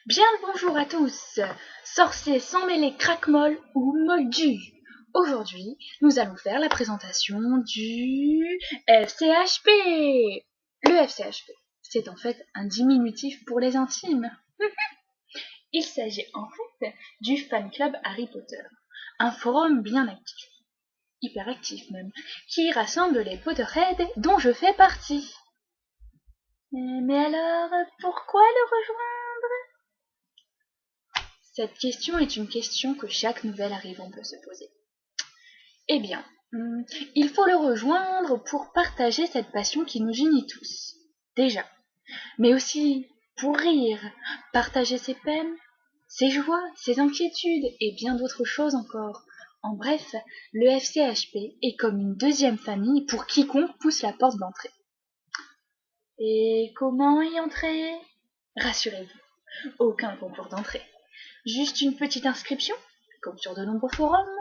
Bien le bonjour à tous, sorciers sans mêler craquemol ou moldu. Aujourd'hui, nous allons faire la présentation du FCHP. Le FCHP, c'est en fait un diminutif pour les intimes. Il s'agit en fait du fan club Harry Potter, un forum bien actif, hyper actif même, qui rassemble les Potterheads dont je fais partie. Mais alors, pourquoi le rejoindre? Cette question est une question que chaque nouvel arrivant peut se poser. Eh bien, il faut le rejoindre pour partager cette passion qui nous unit tous, déjà, mais aussi pour rire, partager ses peines, ses joies, ses inquiétudes et bien d'autres choses encore. En bref, le FCHP est comme une deuxième famille pour quiconque pousse la porte d'entrée. Et comment y entrer? Rassurez-vous, aucun concours d'entrée. Juste une petite inscription, comme sur de nombreux forums,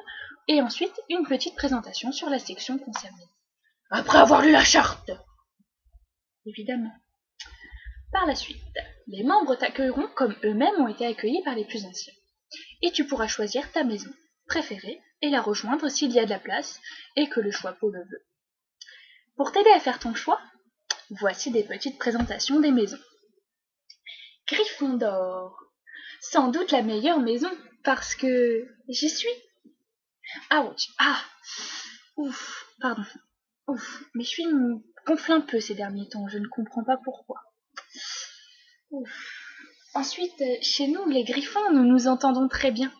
et ensuite une petite présentation sur la section concernée. Après avoir lu la charte, évidemment. Par la suite, les membres t'accueilleront comme eux-mêmes ont été accueillis par les plus anciens. Et tu pourras choisir ta maison préférée et la rejoindre s'il y a de la place et que le choix pot le veut. Pour t'aider à faire ton choix, voici des petites présentations des maisons. Gryffondor, sans doute la meilleure maison, parce que j'y suis. Ouch, ouf, pardon, ouf, mes chevilles me gonflent un peu ces derniers temps, je ne comprends pas pourquoi. Ouf. Ensuite, chez nous, les Griffons, nous nous entendons très bien,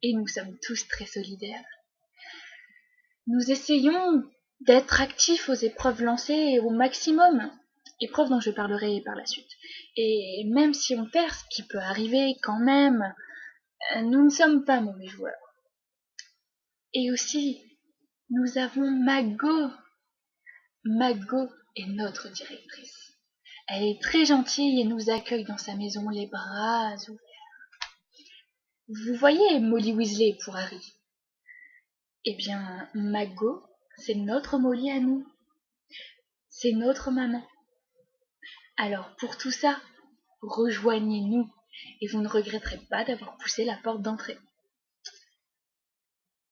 et nous sommes tous très solidaires. Nous essayons d'être actifs aux épreuves lancées au maximum, épreuves dont je parlerai par la suite. Et même si on perd, ce qui peut arriver quand même, nous ne sommes pas mauvais joueurs. Et aussi, nous avons Mago. Mago est notre directrice. Elle est très gentille et nous accueille dans sa maison les bras ouverts. Vous voyez Molly Weasley pour Harry? Eh bien, Mago, c'est notre Molly à nous. C'est notre maman. Alors pour tout ça, rejoignez-nous et vous ne regretterez pas d'avoir poussé la porte d'entrée.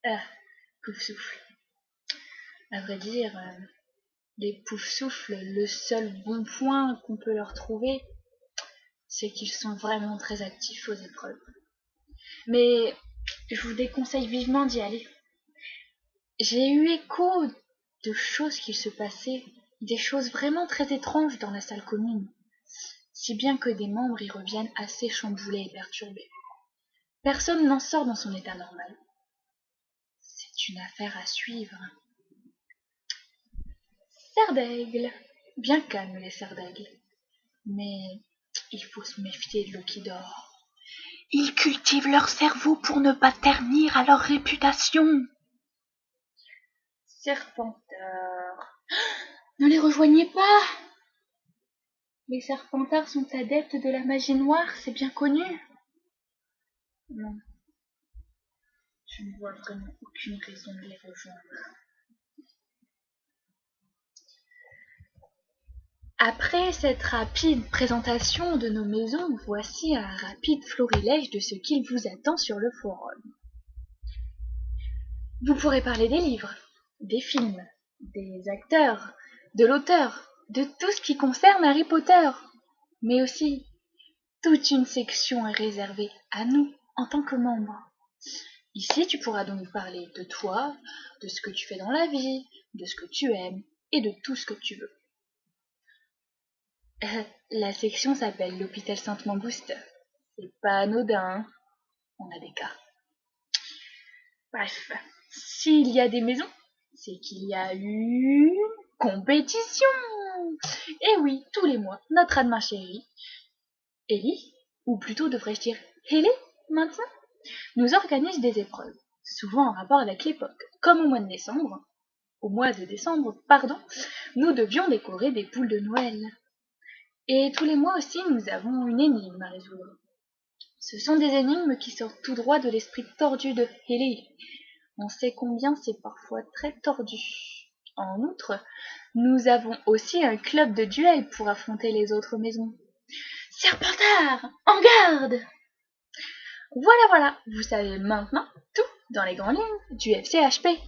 Ah, Poufsouffle. À vrai dire, les Poufsouffles, le seul bon point qu'on peut leur trouver, c'est qu'ils sont vraiment très actifs aux épreuves. Mais je vous déconseille vivement d'y aller. J'ai eu écho de choses qui se passaient, des choses vraiment très étranges dans la salle commune, si bien que des membres y reviennent assez chamboulés et perturbés. Personne n'en sort dans son état normal. C'est une affaire à suivre. Serre d'aigle. Bien calme les serres d'aigle. Mais il faut se méfier de l'eau qui dort. Ils cultivent leur cerveau pour ne pas ternir à leur réputation. Serpentards. Ne les rejoignez pas. Les Serpentards sont adeptes de la magie noire, c'est bien connu. Non, je ne vois vraiment aucune raison de les rejoindre. Après cette rapide présentation de nos maisons, voici un rapide florilège de ce qu'il vous attend sur le forum. Vous pourrez parler des livres, des films, des acteurs, de l'auteur, de tout ce qui concerne Harry Potter, mais aussi toute une section est réservée à nous en tant que membres. Ici, tu pourras donc parler de toi, de ce que tu fais dans la vie, de ce que tu aimes et de tout ce que tu veux. La section s'appelle l'hôpital Sainte-Mangouste. C'est pas anodin, hein. On a des cas. Bref, s'il y a des maisons, c'est qu'il y a une compétition. Et oui, tous les mois, notre Anne chérie, Ellie, ou plutôt devrais-je dire Ellie maintenant, nous organise des épreuves, souvent en rapport avec l'époque, comme au mois de décembre. Au mois de décembre, pardon, nous devions décorer des poules de Noël. Et tous les mois aussi, nous avons une énigme à résoudre. Ce sont des énigmes qui sortent tout droit de l'esprit tordu de Haley. On sait combien c'est parfois très tordu. En outre, nous avons aussi un club de duel pour affronter les autres maisons. Serpentard, en garde! Voilà, vous savez maintenant tout dans les grandes lignes du FCHP.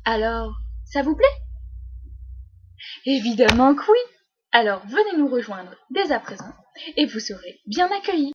Alors, ça vous plaît? Évidemment que oui! Alors venez nous rejoindre dès à présent et vous serez bien accueillis.